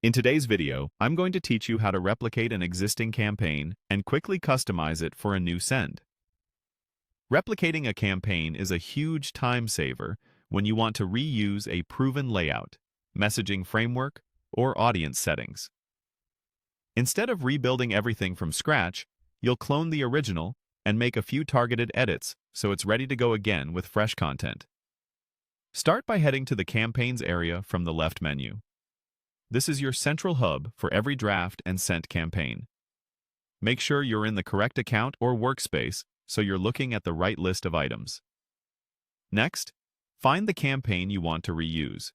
In today's video, I'm going to teach you how to replicate an existing campaign and quickly customize it for a new send. Replicating a campaign is a huge time saver when you want to reuse a proven layout, messaging framework, or audience settings. Instead of rebuilding everything from scratch, you'll clone the original and make a few targeted edits so it's ready to go again with fresh content. Start by heading to the Campaigns area from the left menu. This is your central hub for every draft and sent campaign. Make sure you're in the correct account or workspace so you're looking at the right list of items. Next, find the campaign you want to reuse.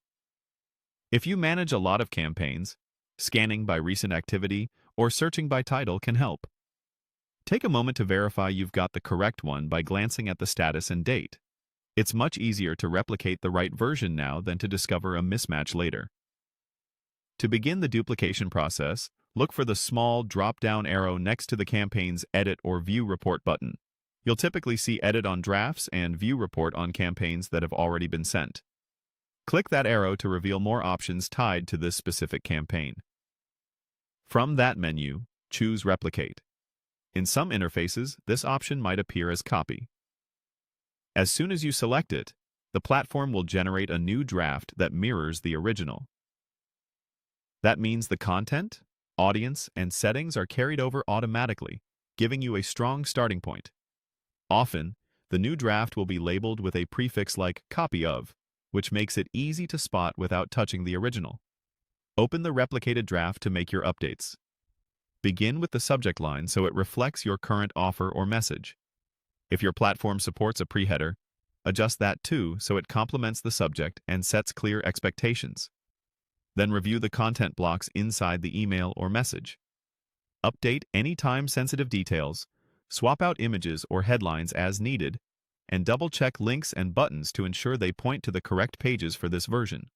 If you manage a lot of campaigns, scanning by recent activity or searching by title can help. Take a moment to verify you've got the correct one by glancing at the status and date. It's much easier to replicate the right version now than to discover a mismatch later. To begin the duplication process, look for the small drop-down arrow next to the campaign's Edit or View Report button. You'll typically see Edit on drafts and View Report on campaigns that have already been sent. Click that arrow to reveal more options tied to this specific campaign. From that menu, choose Replicate. In some interfaces, this option might appear as Copy. As soon as you select it, the platform will generate a new draft that mirrors the original. That means the content, audience, and settings are carried over automatically, giving you a strong starting point. Often, the new draft will be labeled with a prefix like copy of, which makes it easy to spot without touching the original. Open the replicated draft to make your updates. Begin with the subject line so it reflects your current offer or message. If your platform supports a preheader, adjust that too so it complements the subject and sets clear expectations. Then review the content blocks inside the email or message. Update any time-sensitive details, swap out images or headlines as needed, and double-check links and buttons to ensure they point to the correct pages for this version.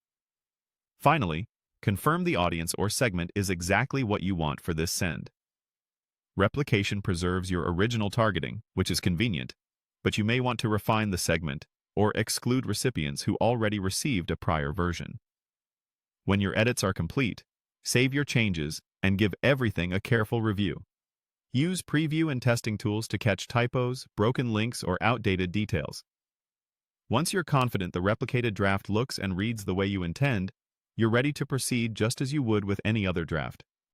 Finally, confirm the audience or segment is exactly what you want for this send. Replication preserves your original targeting, which is convenient, but you may want to refine the segment or exclude recipients who already received a prior version. When your edits are complete, save your changes and give everything a careful review. Use preview and testing tools to catch typos, broken links, or outdated details. Once you're confident the replicated draft looks and reads the way you intend, you're ready to proceed just as you would with any other draft.